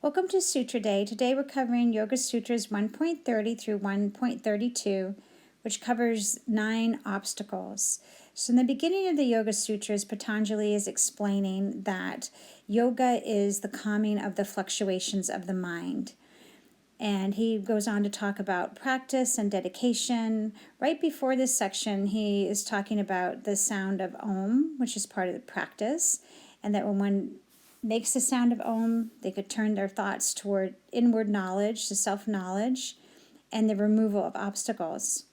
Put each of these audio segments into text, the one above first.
Welcome to Sutra Day. Today we're covering Yoga Sutras 1.30 through 1.32, which covers 9 obstacles. So in the beginning of the Yoga Sutras, Patanjali is explaining that yoga is the calming of the fluctuations of the mind. And he goes on to talk about practice and dedication. Right before this section, he is talking about the sound of Om, which is part of the practice, and that when one makes the sound of Om, they could turn their thoughts toward inward knowledge, to self-knowledge, and the removal of obstacles.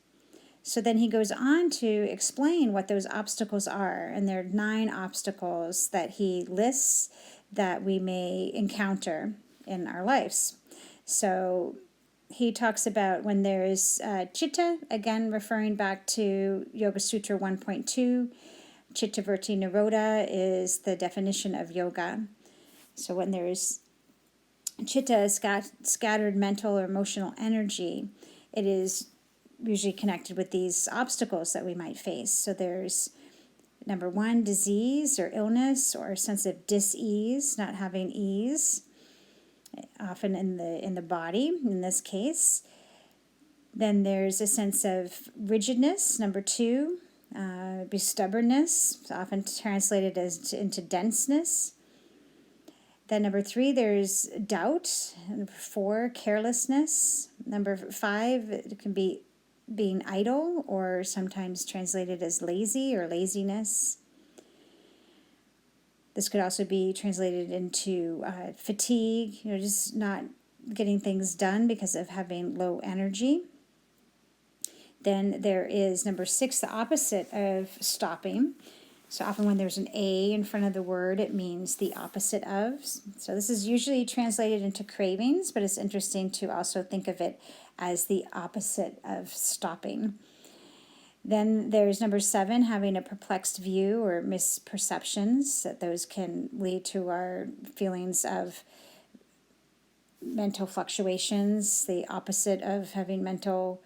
So then he goes on to explain what those obstacles are, and there are 9 obstacles that he lists that we may encounter in our lives. So he talks about when there is chitta, again referring back to Yoga Sutra 1.2. Chittavritti Nirodha is the definition of yoga. So when there is chitta, scattered mental or emotional energy, it is usually connected with these obstacles that we might face. So there's number 1, disease or illness or a sense of dis-ease, not having ease, often in the body in this case. Then there's a sense of rigidness, number 2, be stubbornness, often translated as into denseness. Then number 3, there's doubt. Number 4, carelessness. Number 5, it can be being idle, or sometimes translated as lazy or laziness. This could also be translated into fatigue, just not getting things done because of having low energy. Then there is number 6, the opposite of stopping. So often when there's an A in front of the word, it means the opposite of. So this is usually translated into cravings, but it's interesting to also think of it as the opposite of stopping. Then there's number 7, having a perplexed view or misperceptions, that those can lead to our feelings of mental fluctuations, the opposite of having mental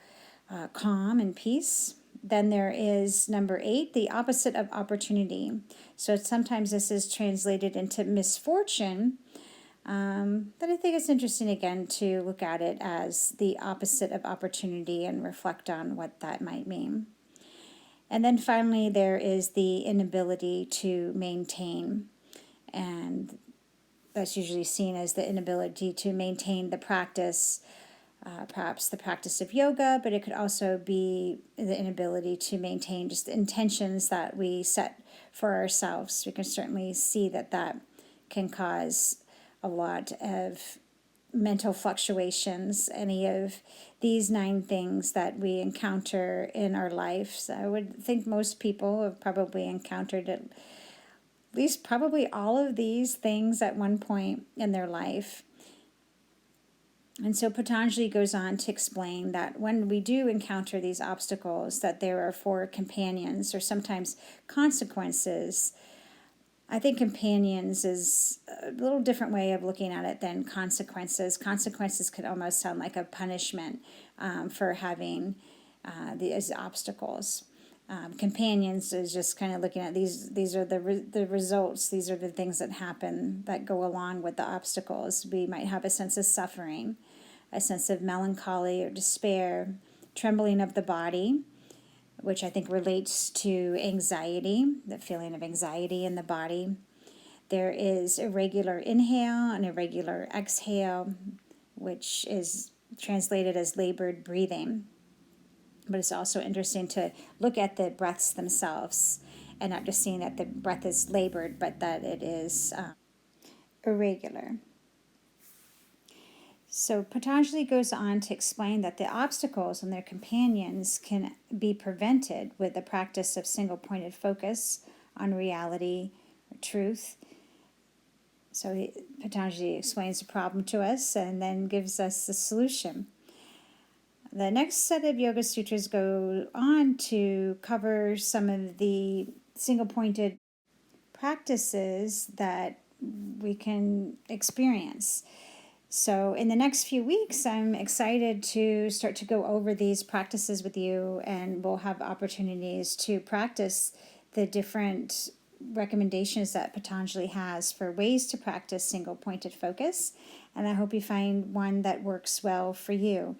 calm and peace. Then there is number 8, the opposite of opportunity. So sometimes this is translated into misfortune, but I think it's interesting again to look at it as the opposite of opportunity and reflect on what that might mean. And then finally, there is the inability to maintain, and that's usually seen as the inability to maintain the practice, perhaps the practice of yoga, but it could also be the inability to maintain just the intentions that we set for ourselves. We can certainly see that that can cause a lot of mental fluctuations, any of these 9 things that we encounter in our lives. I would think most people have probably encountered at least probably all of these things at one point in their life. And so Patanjali goes on to explain that when we do encounter these obstacles, that there are 4 companions or sometimes consequences. I think companions is a little different way of looking at it than consequences. Consequences could almost sound like a punishment for having these obstacles. Companions is just kind of looking at these are the results, these are the things that happen that go along with the obstacles. We might have a sense of suffering, a sense of melancholy or despair, trembling of the body, which I think relates to anxiety, the feeling of anxiety in the body. There is irregular inhale and irregular exhale, which is translated as labored breathing. But it's also interesting to look at the breaths themselves and not just seeing that the breath is labored, but that it is irregular. So Patanjali goes on to explain that the obstacles and their companions can be prevented with the practice of single-pointed focus on reality or truth. So Patanjali explains the problem to us and then gives us the solution. The next set of Yoga Sutras go on to cover some of the single-pointed practices that we can experience. So in the next few weeks, I'm excited to start to go over these practices with you, and we'll have opportunities to practice the different recommendations that Patanjali has for ways to practice single pointed focus, and I hope you find one that works well for you.